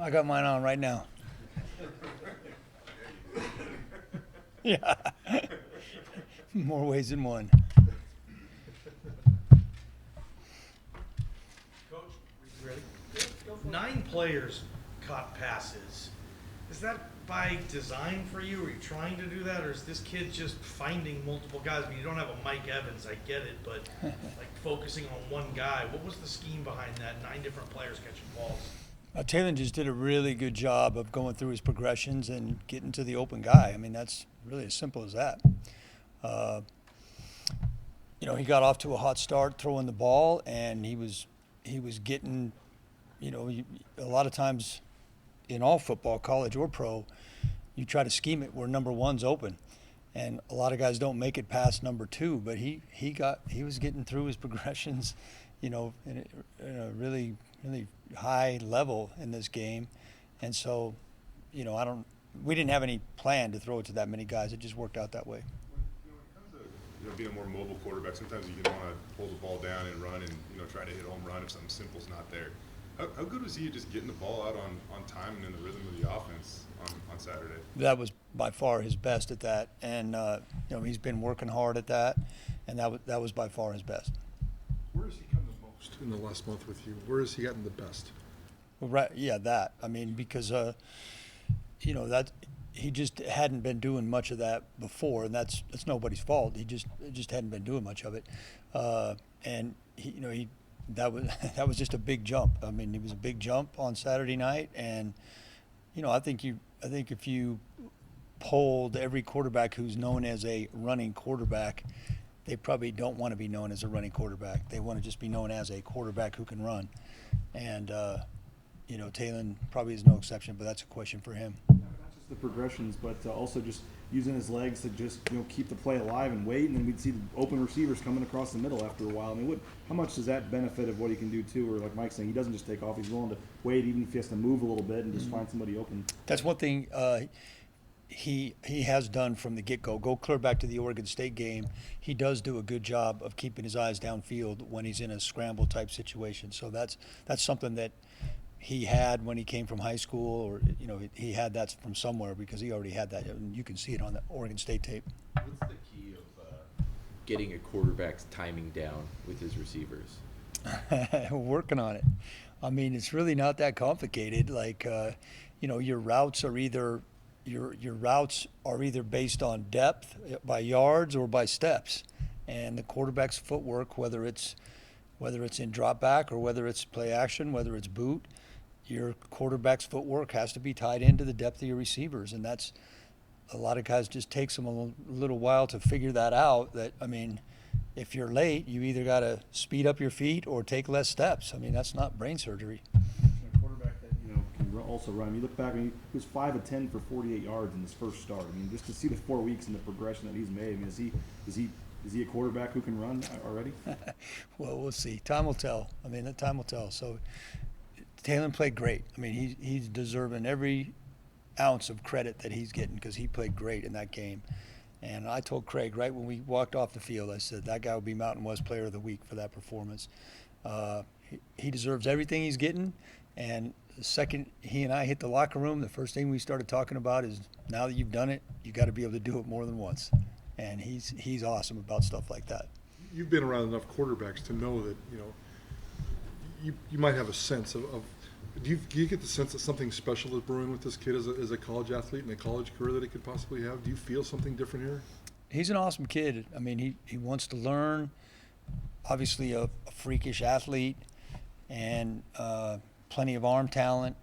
I got mine on right now. Yeah. More ways than one. Coach, ready? 9 players caught passes. Is that by design for you? Are you trying to do that, or is this kid just finding multiple guys? I mean, you don't have a Mike Evans, I get it, but like focusing on one guy. What was the scheme behind that? 9 different players catching balls. Taylor just did a really good job of going through his progressions and getting to the open guy. I mean, that's really as simple as that. He got off to a hot start throwing the ball, and he was getting, a lot of times in all football, college or pro, you try to scheme it where number one's open, and a lot of guys don't make it past number 2. But he was getting through his progressions, in a really high level in this game, and so, we didn't have any plan to throw it to that many guys. It just worked out that way. When it comes to being a more mobile quarterback, sometimes you want to hold the ball down and run and try to hit a home run if something simple's not there. How good was he at just getting the ball out on time and in the rhythm of the offense on Saturday? That was by far his best at that, and he's been working hard at that, and that was by far his best. Where has he come the most in the last month with you? Where has he gotten the best? Well, right, yeah, that. I mean, because that he just hadn't been doing much of that before, and that's nobody's fault. He just hadn't been doing much of it, and that was just a big jump. I mean, it was a big jump on Saturday night, and I think if you polled every quarterback who's known as a running quarterback, they probably don't want to be known as a running quarterback. They want to just be known as a quarterback who can run, and Talon probably is no exception, but that's a question for him. Not just the progressions, but also just using his legs to just keep the play alive and wait, and then we'd see the open receivers coming across the middle after a while. I mean, how much does that benefit of what he can do too? Or like Mike's saying, he doesn't just take off; he's willing to wait, even if he has to move a little bit and just find somebody open. That's one thing he has done from the get-go. Go clear back to the Oregon State game. He does do a good job of keeping his eyes downfield when he's in a scramble type situation. So that's something that he had when he came from high school, or he had that from somewhere because he already had that. And you can see it on the Oregon State tape. What's the key of getting a quarterback's timing down with his receivers? Working on it. I mean, it's really not that complicated. Like, your routes are either based on depth by yards or by steps, and the quarterback's footwork, whether it's in drop back or whether it's play action, whether it's boot, your quarterback's footwork has to be tied into the depth of your receivers, and that's a lot of guys just takes them a little while to figure that out. That, I mean, if you're late, you either got to speed up your feet or take less steps. I mean, that's not brain surgery. A quarterback that can also run. You look back, he was 5 of 10 for 48 yards in his first start. I mean, just to see the 4 weeks and the progression that he's made. I mean, is he a quarterback who can run already? Well, we'll see. Time will tell. I mean, time will tell. So, Talon played great. I mean, he's deserving every ounce of credit that he's getting because he played great in that game. And I told Craig right when we walked off the field, I said that guy will be Mountain West Player of the Week for that performance. He deserves everything he's getting. And the second he and I hit the locker room, the first thing we started talking about is, now that you've done it, you got to be able to do it more than once. And he's awesome about stuff like that. You've been around enough quarterbacks to know that you might have a sense of do you get the sense that something special is brewing with this kid as a college athlete and a college career that he could possibly have? Do you feel something different here? He's an awesome kid. I mean, he wants to learn. Obviously a freakish athlete, and plenty of arm talent.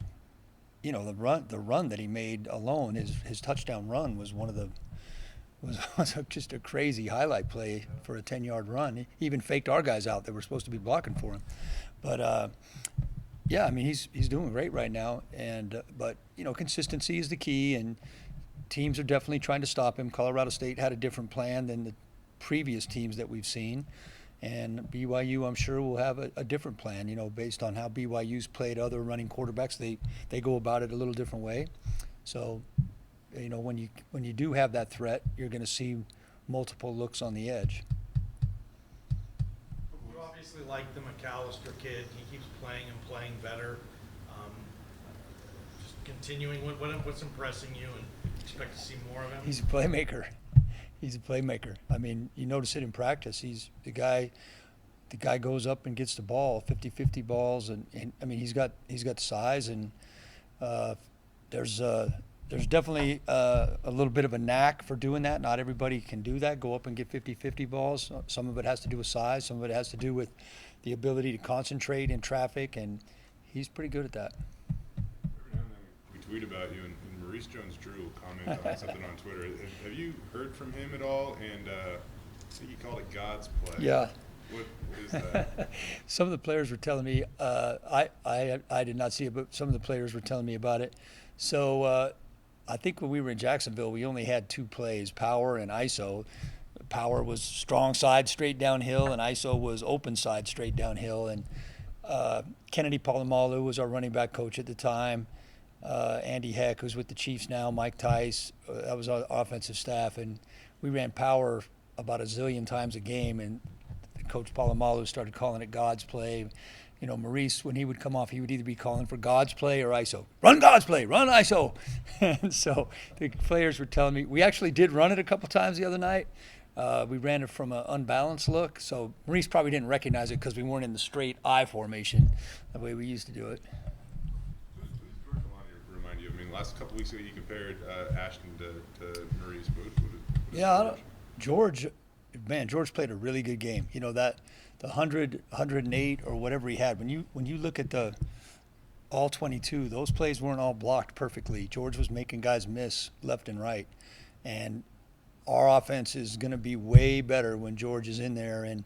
The run that he made alone, his touchdown run was was just a crazy highlight play for a 10-yard run. He even faked our guys out that were supposed to be blocking for him. But yeah, I mean, he's doing great right now, and but consistency is the key, and teams are definitely trying to stop him. Colorado State had a different plan than the previous teams that we've seen, and BYU, I'm sure, will have a different plan. Based on how BYU's played other running quarterbacks, they go about it a little different way. So, when you do have that threat, you're going to see multiple looks on the edge. You obviously like the McAllister kid. He keeps playing and playing better. continuing? What's impressing you, and expect to see more of him? He's a playmaker. He's a playmaker. I mean, you notice it in practice. He's the guy. The guy goes up and gets the ball, 50-50 balls, and I mean he's got size, and there's definitely a little bit of a knack for doing that. Not everybody can do that. Go up and get 50-50 balls. Some of it has to do with size. Some of it has to do with the ability to concentrate in traffic, and he's pretty good at that. Every now and then we tweet about you, and Maurice Jones-Drew will comment on something on Twitter. Have you heard from him at all? And I think he called it God's play. Yeah. What is that? Some of the players were telling me, I did not see it, but some of the players were telling me about it. So I think when we were in Jacksonville, we only had two plays, power and ISO. Power was strong side straight downhill, and ISO was open side straight downhill. And Kennedy Palomalu was our running back coach at the time. Andy Heck, who's with the Chiefs now, Mike Tice, that was our offensive staff. And we ran power about a zillion times a game, and Coach Palomalu started calling it God's play. You know, Maurice, when he would come off, he would either be calling for God's play or ISO. Run God's play, run ISO. And so the players were telling me, we actually did run it a couple times the other night. We ran it from an unbalanced look. So Maurice probably didn't recognize it because we weren't in the straight I formation the way we used to do it. Who's George Kalani remind you? I mean, last couple weeks ago you compared Ashton to Maurice. Yeah, George played a really good game. You know, that the 100, 108 or whatever he had. When you look at the all 22, those plays weren't all blocked perfectly. George was making guys miss left and right. And our offense is going to be way better when George is in there. And,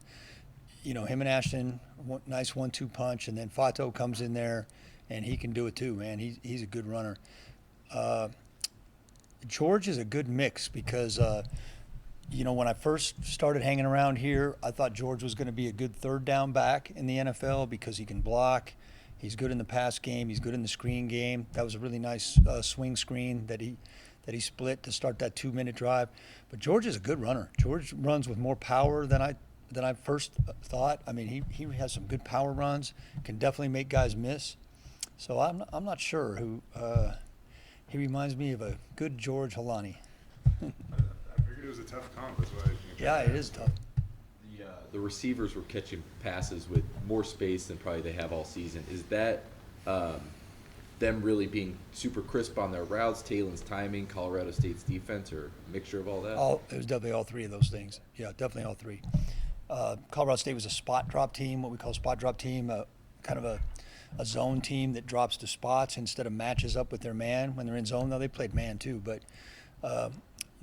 you know, him and Ashton, nice 1-2 punch. And then Fato comes in there, and he can do it too, man. He's a good runner. George is a good mix because you know, when I first started hanging around here, I thought George was going to be a good third down back in the NFL because he can block. He's good in the pass game. He's good in the screen game. That was a really nice swing screen that he split to start that 2-minute drive. But George is a good runner. George runs with more power than I first thought. I mean, he has some good power runs. Can definitely make guys miss. So I'm not sure who. He reminds me of a good George Halani. It was a tough comp. That's why. Yeah, it is tough. The receivers were catching passes with more space than probably they have all season. Is that them really being super crisp on their routes, Talen's timing, Colorado State's defense, or a mixture of all that? It was definitely all three of those things. Yeah, definitely all three. Colorado State was a spot drop team, what we call a spot drop team, kind of a zone team that drops to spots instead of matches up with their man when they're in zone. Though they played man too, but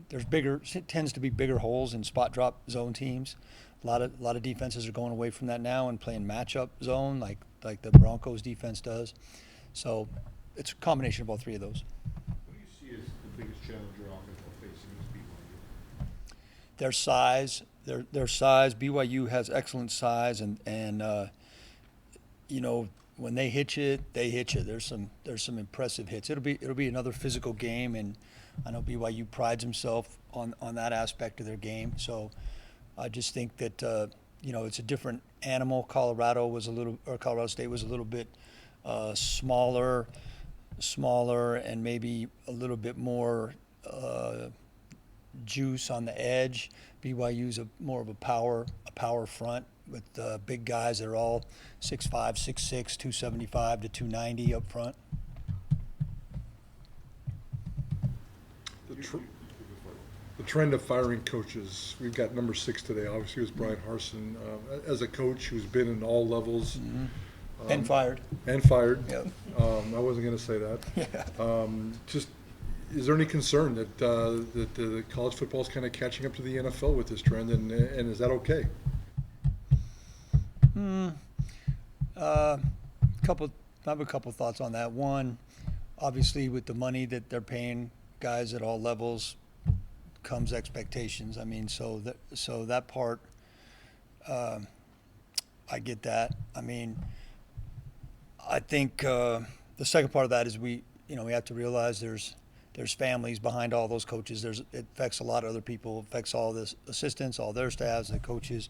it tends to be bigger holes in spot drop zone teams. A lot of defenses are going away from that now and playing matchup zone like the Broncos defense does. So it's a combination of all three of those. What do you see as the biggest challenge your offense will face against BYU? Their size. Their size. BYU has excellent size, and you know, when they hit you, they hit you. There's some impressive hits. It'll be another physical game, and I know BYU prides himself on that aspect of their game. So I just think that you know, it's a different animal. Colorado State was a little bit smaller, and maybe a little bit more juice on the edge. BYU's more of a power front with big guys that are all 6'5", 6'6", 275 to 290 up front. The trend of firing coaches. We've got number 6 today. Obviously, it was Brian Harsin. As a coach who's been in all levels. Mm-hmm. And fired. Yep. I wasn't going to say that. Yeah. Just, is there any concern that the college football is kind of catching up to the NFL with this trend, and is that okay? I have a couple thoughts on that. One, obviously, with the money that they're paying guys at all levels comes expectations. I mean, so that part, I get that. I mean, I think the second part of that is we have to realize there's families behind all those coaches. It affects a lot of other people. It affects all the assistants, all their staffs, the coaches.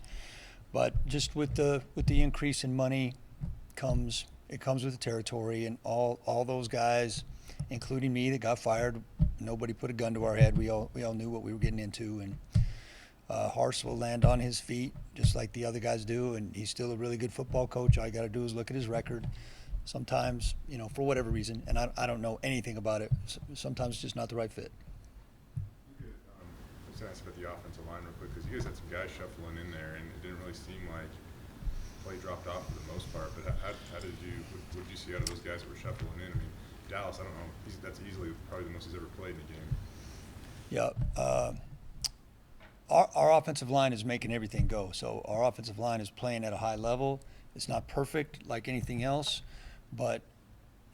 But just with the increase in money comes with the territory, and all those guys including me, that got fired. Nobody put a gun to our head. We all knew what we were getting into, and Harse will land on his feet just like the other guys do, and he's still a really good football coach. All you got to do is look at his record. Sometimes, for whatever reason, and I don't know anything about it, sometimes it's just not the right fit. I was going to ask about the offensive line real quick, because you guys had some guys shuffling in there, and it didn't really seem like play dropped off for the most part. But how did you, what did you see out of those guys that were shuffling in? I mean, Dallas, I don't know, that's easily probably the most he's ever played in a game. Yeah. Our offensive line is making everything go. So our offensive line is playing at a high level. It's not perfect like anything else, but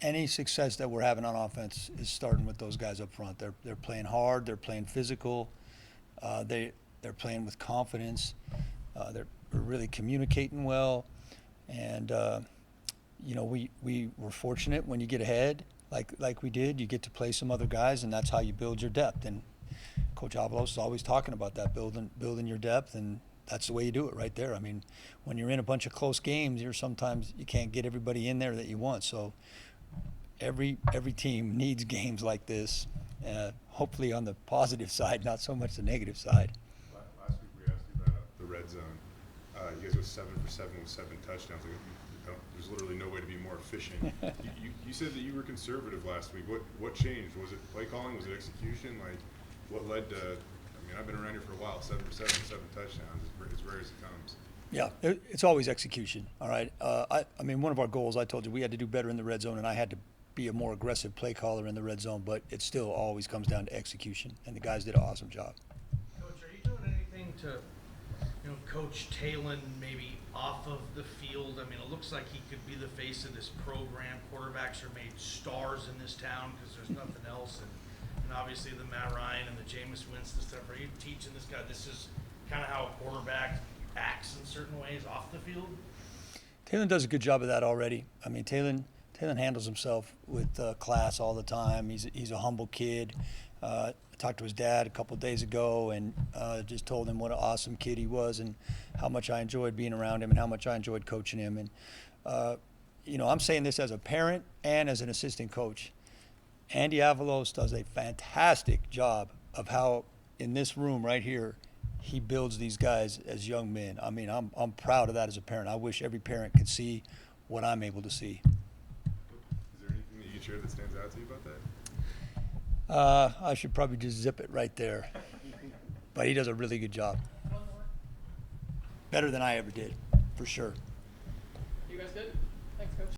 any success that we're having on offense is starting with those guys up front. They're playing hard. They're playing physical. They're playing with confidence. They're really communicating well, and we were fortunate when you get ahead like we did. You get to play some other guys, and that's how you build your depth. And Coach Avalos is always talking about that, building your depth, and that's the way you do it right there. I mean, when you're in a bunch of close games, sometimes you can't get everybody in there that you want. So every team needs games like this, hopefully on the positive side, not so much the negative side. Last week we asked you about the red zone. You guys were 7 for 7 with 7 touchdowns. There's literally no way to be more efficient. You said that you were conservative last week. What changed? Was it play calling? Was it execution? Like, what led to? I mean, I've been around here for a while. 7 for 7 with 7 touchdowns, as rare as it comes. Yeah, it's always execution. All right. I mean, one of our goals, I told you, we had to do better in the red zone, and I had to be a more aggressive play caller in the red zone. But it still always comes down to execution, and the guys did an awesome job. Coach, are you doing anything to, Coach Talon maybe off of the field? I mean, it looks like he could be the face of this program. Quarterbacks are made stars in this town because there's nothing else, and obviously the Matt Ryan and the Jameis Winston stuff. Are you teaching this guy this is kind of how a quarterback acts in certain ways off the field? Talon does a good job of that already. I mean, Talon handles himself with class all the time. He's a humble kid. I talked to his dad a couple of days ago and just told him what an awesome kid he was and how much I enjoyed being around him and how much I enjoyed coaching him. And, I'm saying this as a parent and as an assistant coach. Andy Avalos does a fantastic job of how, in this room right here, he builds these guys as young men. I mean, I'm proud of that as a parent. I wish every parent could see what I'm able to see. Is there anything that you can share that stands out to you about that? I should probably just zip it right there. But he does a really good job. Better than I ever did, for sure. You guys good? Thanks, Coach.